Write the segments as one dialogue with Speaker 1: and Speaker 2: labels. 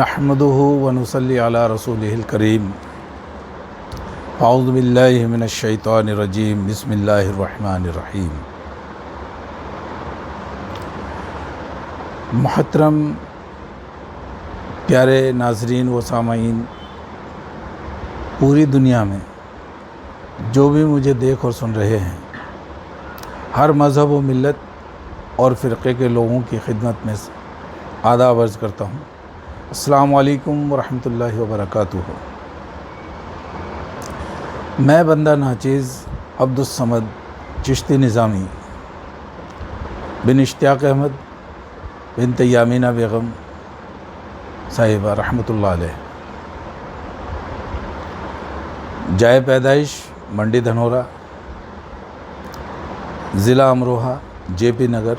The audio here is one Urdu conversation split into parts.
Speaker 1: نحمده ونصلي على رسوله الكريم اعوذ باللہ من الشیطان الرجیم بسم اللہ الرحمن الرحیم۔ محترم پیارے ناظرین و سامعین، پوری دنیا میں جو بھی مجھے دیکھ اور سن رہے ہیں، ہر مذہب و ملت اور فرقے کے لوگوں کی خدمت میں آداب عرض کرتا ہوں۔ السلام علیکم ورحمۃ اللہ وبرکاتہ۔ میں بندہ ناچیز عبدالصمد چشتی نظامی بن اشتیاق احمد بنت یامینہ بیگم صاحبہ رحمۃ اللہ علیہ، جائے پیدائش منڈی دھنورا، ضلع امروہہ، جے پی نگر،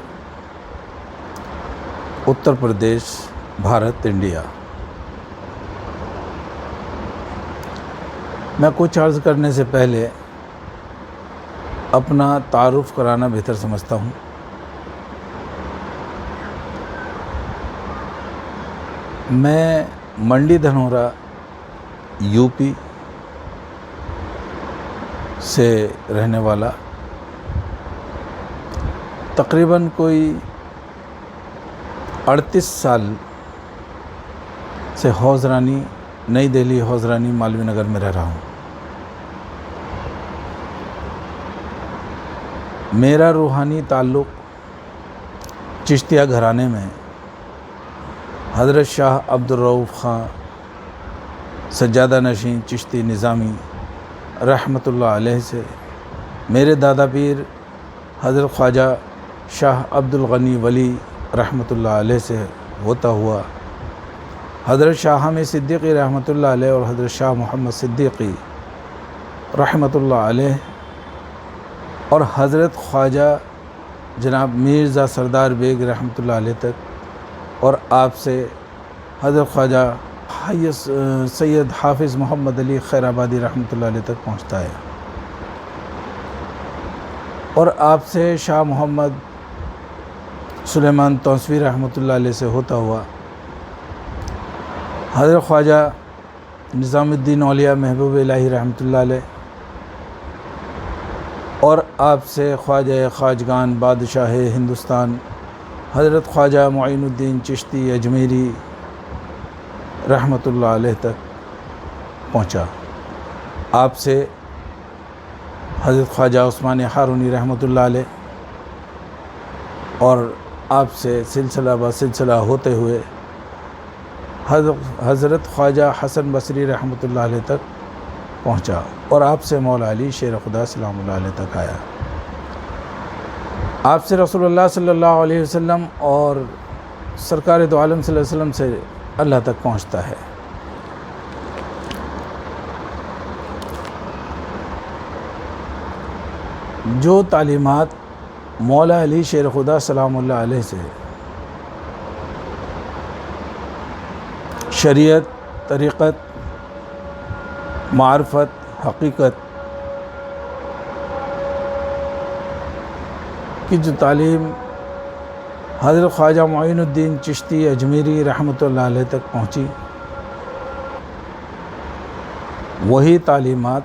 Speaker 1: اتر پردیش، بھارت، انڈیا۔ میں کچھ عرض کرنے سے پہلے اپنا تعارف کرانا بہتر سمجھتا ہوں۔ میں منڈی دھنورا یو پی سے رہنے والا، تقریباً کوئی 38 سال سے حوضرانی، نئی دہلی حوضرانی مالوی نگر میں رہ رہا ہوں۔ میرا روحانی تعلق چشتیہ گھرانے میں حضرت شاہ عبدالرؤف خان سجادہ نشین چشتی نظامی رحمۃ اللہ علیہ سے، میرے دادا پیر حضرت خواجہ شاہ عبدالغنی ولی رحمۃ اللہ علیہ سے ہوتا ہوا حضرت شاہ حامد صدیقی رحمۃ اللہ علیہ اور حضرت شاہ محمد صدیقی رحمۃ اللہ علیہ اور حضرت خواجہ جناب مرزا سردار بیگ رحمۃ اللہ علیہ تک، اور آپ سے حضرت خواجہ سید حافظ محمد علی خیر آبادی رحمۃ اللہ علیہ تک پہنچتا ہے، اور آپ سے شاہ محمد سلیمان توسوی رحمۃ اللہ علیہ سے ہوتا ہوا حضرت خواجہ نظام الدین اولیاء محبوب الہی رحمۃ اللہ علیہ، اور آپ سے خواجہ خواجگان بادشاہ ہندوستان حضرت خواجہ معین الدین چشتی اجمیری رحمۃ اللہ علیہ تک پہنچا۔ آپ سے حضرت خواجہ عثمان ہارونی رحمۃ اللہ علیہ، اور آپ سے سلسلہ بہ سلسلہ ہوتے ہوئے حضرت خواجہ حسن بصری رحمۃ اللہ علیہ تک پہنچا، اور آپ سے مولا علی شیر خدا سلام اللہ علیہ تک آیا۔ آپ سے رسول اللہ صلی اللہ علیہ وسلم اور سرکار دو عالم صلی اللہ علیہ وسلم سے اللہ تک پہنچتا ہے۔ جو تعلیمات مولا علی شیر خدا سلام اللہ علیہ سے شریعت، طریقت، معرفت، حقیقت کی جو تعلیم حضرت خواجہ معین الدین چشتی اجمیری رحمۃ اللہ علیہ تک پہنچی، وہی تعلیمات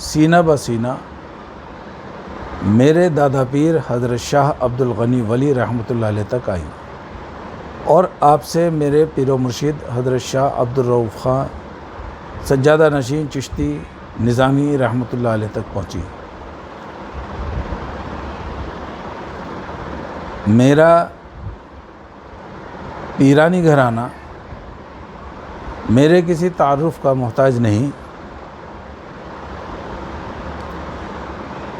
Speaker 1: سینہ بہ سینہ میرے دادا پیر حضرت شاہ عبدالغنی ولی رحمۃ اللہ علیہ تک آئی، اور آپ سے میرے پیر و مرشد حضرت شاہ عبدالرؤف خان سجادہ نشین چشتی نظامی رحمۃ اللہ علیہ تک پہنچی۔ میرا پیرانی گھرانہ میرے کسی تعارف کا محتاج نہیں،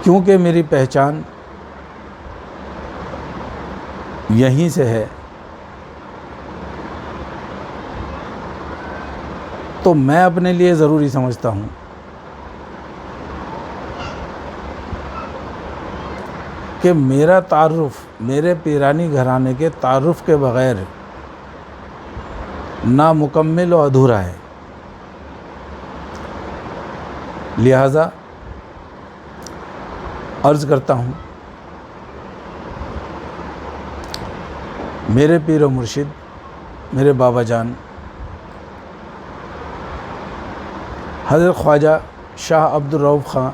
Speaker 1: کیونکہ میری پہچان یہیں سے ہے، تو میں اپنے لیے ضروری سمجھتا ہوں کہ میرا تعارف میرے پیرانی گھرانے کے تعارف کے بغیر نامکمل و ادھورا ہے، لہذا عرض کرتا ہوں میرے پیر و مرشد میرے بابا جان حضرت خواجہ شاہ عبد الرؤف خان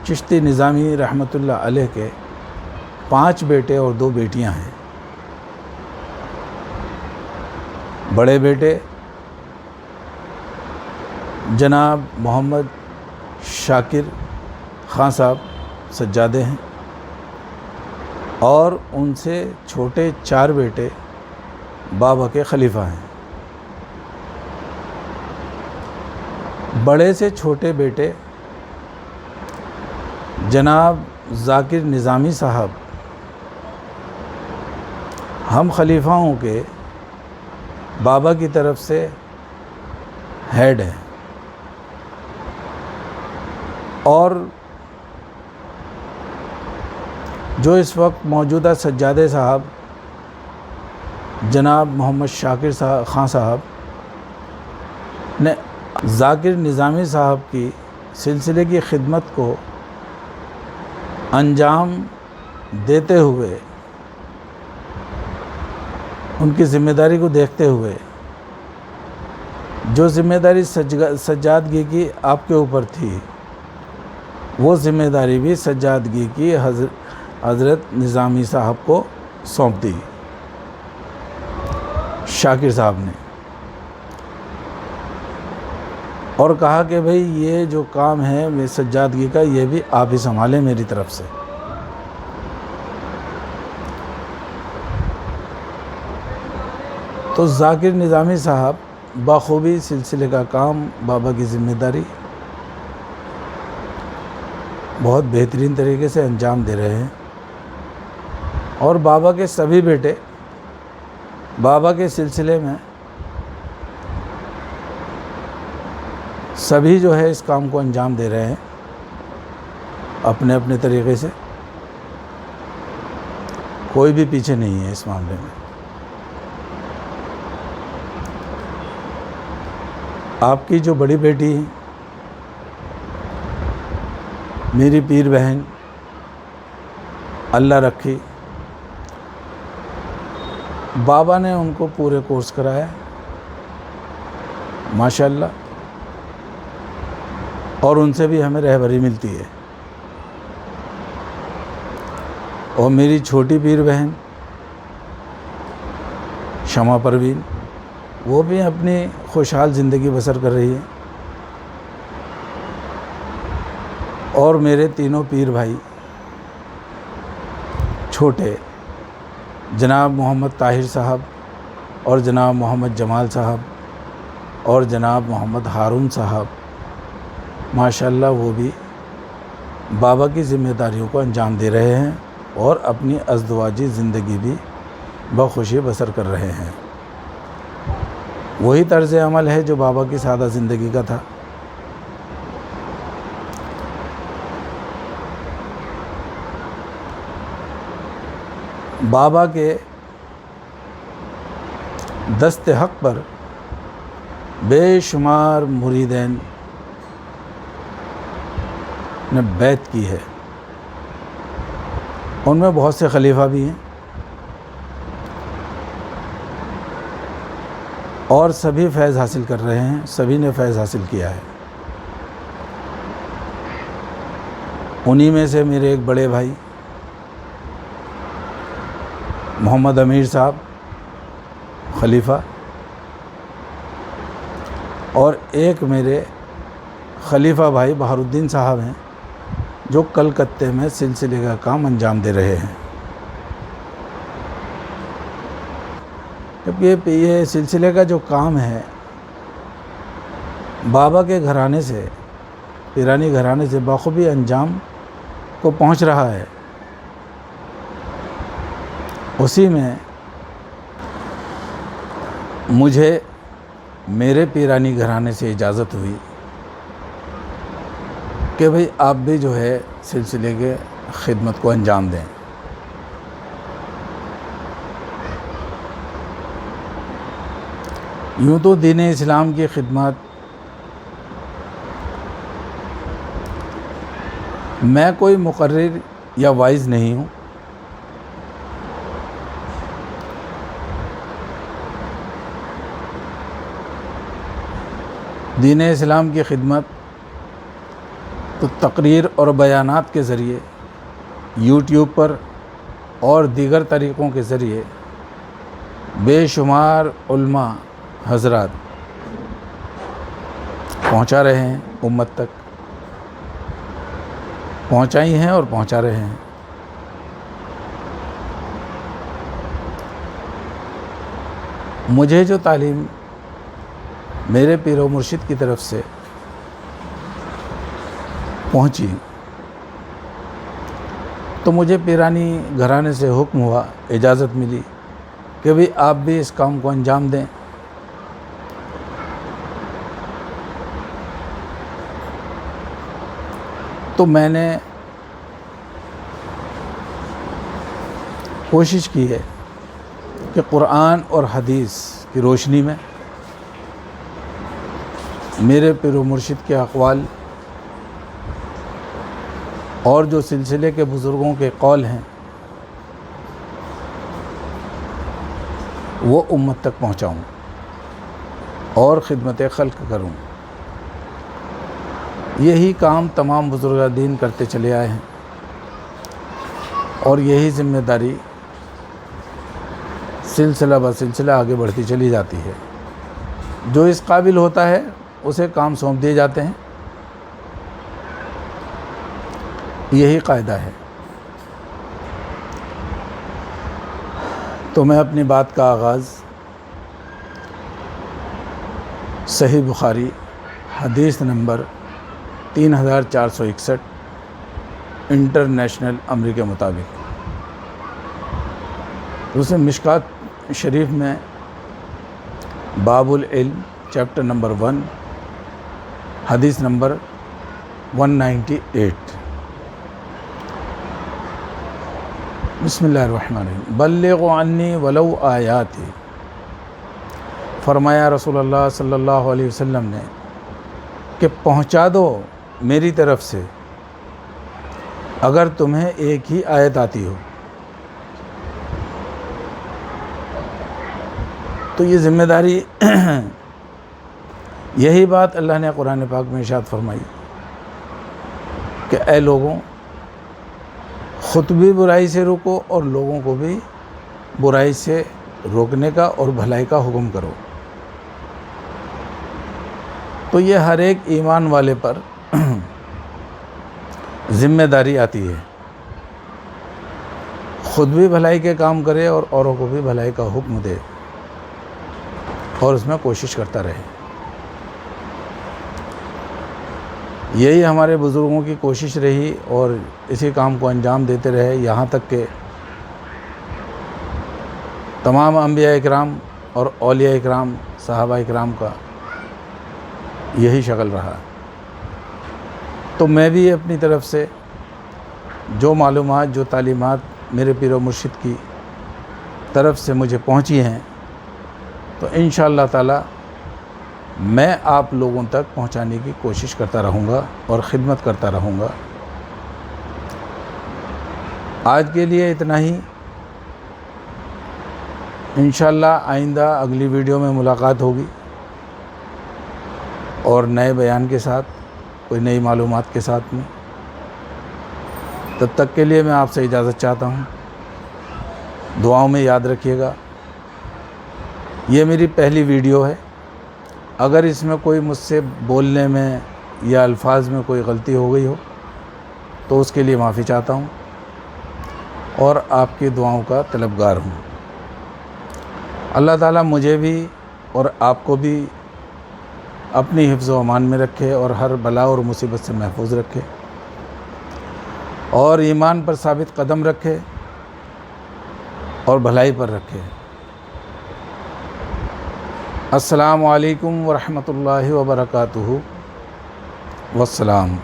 Speaker 1: چشتی نظامی رحمۃ اللہ علیہ کے 5 بیٹے اور 2 بیٹیاں ہیں۔ بڑے بیٹے جناب محمد شاکر خان صاحب سجادے ہیں، اور ان سے چھوٹے 4 بیٹے بابا کے خلیفہ ہیں۔ بڑے سے چھوٹے بیٹے جناب ذاکر نظامی صاحب ہم خلیفاؤں کے بابا کی طرف سے ہیڈ ہیں، اور جو اس وقت موجودہ سجادے صاحب جناب محمد شاکر خان صاحب نے ذاکر نظامی صاحب کی سلسلے کی خدمت کو انجام دیتے ہوئے، ان کی ذمہ داری کو دیکھتے ہوئے، جو ذمہ داری سجادگی کی آپ کے اوپر تھی، وہ ذمہ داری بھی سجادگی کی حضرت نظامی صاحب کو سونپ دی شاکر صاحب نے، اور کہا کہ بھئی یہ جو کام ہے سجادگی کا، یہ بھی آپ ہی سنبھالیں میری طرف سے۔ تو ذاکر نظامی صاحب بخوبی سلسلے کا کام، بابا کی ذمہ داری بہت بہترین طریقے سے انجام دے رہے ہیں، اور بابا کے سبھی بیٹے بابا کے سلسلے میں سبھی جو ہے اس کام کو انجام دے رہے ہیں اپنے اپنے طریقے سے، کوئی بھی پیچھے نہیں ہے اس معاملے میں۔ آپ کی جو بڑی بیٹی ہے میری پیر بہن، اللہ رکھی، بابا نے ان کو پورے کورس کرایا ماشاءاللہ، اور ان سے بھی ہمیں رہبری ملتی ہے۔ اور میری چھوٹی پیر بہن شمع پروین، وہ بھی اپنی خوشحال زندگی بسر کر رہی ہے، اور میرے تینوں پیر بھائی چھوٹے جناب محمد طاہر صاحب، اور جناب محمد جمال صاحب، اور جناب محمد ہارون صاحب، ماشاءاللہ وہ بھی بابا کی ذمہ داریوں کو انجام دے رہے ہیں، اور اپنی ازدواجی زندگی بھی بخوشی بسر کر رہے ہیں۔ وہی طرز عمل ہے جو بابا کی سادہ زندگی کا تھا۔ بابا کے دست حق پر بے شمار مریدین نے بیعت کی ہے، ان میں بہت سے خلیفہ بھی ہیں، اور سبھی فیض حاصل کر رہے ہیں، سبھی نے فیض حاصل کیا ہے۔ انہی میں سے میرے ایک بڑے بھائی محمد امیر صاحب خلیفہ، اور ایک میرے خلیفہ بھائی بہار الدین صاحب ہیں، جو کلکتے میں سلسلے کا کام انجام دے رہے ہیں۔ جب یہ سلسلے کا جو کام ہے بابا کے گھرانے سے، پیرانی گھرانے سے بخوبی انجام کو پہنچ رہا ہے، اسی میں مجھے میرے پیرانی گھرانے سے اجازت ہوئی کہ بھئی آپ بھی جو ہے سلسلے کے خدمت کو انجام دیں۔ یوں تو دین اسلام کی خدمت میں کوئی مقرر یا وائز نہیں ہوں، دین اسلام کی خدمت تو تقریر اور بیانات کے ذریعے یوٹیوب پر اور دیگر طریقوں کے ذریعے بے شمار علماء حضرات پہنچا رہے ہیں، امت تک پہنچائی ہیں اور پہنچا رہے ہیں۔ مجھے جو تعلیم میرے پیر و مرشد کی طرف سے پہنچی تو مجھے پیرانی گھرانے سے حکم ہوا، اجازت ملی کہ بھی آپ بھی اس کام کو انجام دیں۔ تو میں نے کوشش کی ہے کہ قرآن اور حدیث کی روشنی میں میرے پیر و مرشد کے اقوال اور جو سلسلے کے بزرگوں کے قول ہیں وہ امت تک پہنچاؤں اور خدمت خلق کروں۔ یہی کام تمام بزرگان دین کرتے چلے آئے ہیں اور یہی ذمہ داری سلسلہ بسلسلہ آگے بڑھتی چلی جاتی ہے۔ جو اس قابل ہوتا ہے اسے کام سونپ دیے جاتے ہیں، یہی قاعدہ ہے۔ تو میں اپنی بات کا آغاز صحیح بخاری حدیث نمبر 3461 انٹرنیشنل امر کے مطابق، اسے مشکات شریف میں باب العلم چیپٹر نمبر 1 حدیث نمبر 198۔ بسم اللہ الرحمن الرحیم۔ بلغوا عنی ولو آیات، فرمایا رسول اللہ صلی اللہ علیہ وسلم نے کہ پہنچا دو میری طرف سے اگر تمہیں ایک ہی آیت آتی ہو۔ تو یہ ذمہ داری یہی بات اللہ نے قرآن پاک میں ارشاد فرمائی کہ اے لوگوں، خود بھی برائی سے روکو اور لوگوں کو بھی برائی سے روکنے کا اور بھلائی کا حکم کرو۔ تو یہ ہر ایک ایمان والے پر ذمہ داری آتی ہے، خود بھی بھلائی کے کام کرے اور اوروں کو بھی بھلائی کا حکم دے اور اس میں کوشش کرتا رہے۔ یہی ہمارے بزرگوں کی کوشش رہی اور اسی کام کو انجام دیتے رہے، یہاں تک کہ تمام انبیاء اکرام اور اولیاء اکرام صحابہ اکرام کا یہی شکل رہا۔ تو میں بھی اپنی طرف سے جو معلومات، جو تعلیمات میرے پیر و مرشد کی طرف سے مجھے پہنچی ہیں تو انشاءاللہ تعالی میں آپ لوگوں تک پہنچانے کی کوشش کرتا رہوں گا اور خدمت کرتا رہوں گا۔ آج کے لیے اتنا ہی، انشاءاللہ آئندہ اگلی ویڈیو میں ملاقات ہوگی اور نئے بیان کے ساتھ، کوئی نئی معلومات کے ساتھ میں۔ تب تک کے لیے میں آپ سے اجازت چاہتا ہوں، دعاؤں میں یاد رکھیے گا۔ یہ میری پہلی ویڈیو ہے، اگر اس میں کوئی مجھ سے بولنے میں یا الفاظ میں کوئی غلطی ہو گئی ہو تو اس کے لیے معافی چاہتا ہوں اور آپ کی دعاؤں کا طلبگار ہوں۔ اللہ تعالیٰ مجھے بھی اور آپ کو بھی اپنی حفظ و امان میں رکھے اور ہر بلا اور مصیبت سے محفوظ رکھے اور ایمان پر ثابت قدم رکھے اور بھلائی پر رکھے۔ السلام علیکم ورحمۃ اللہ وبرکاتہ، والسلام۔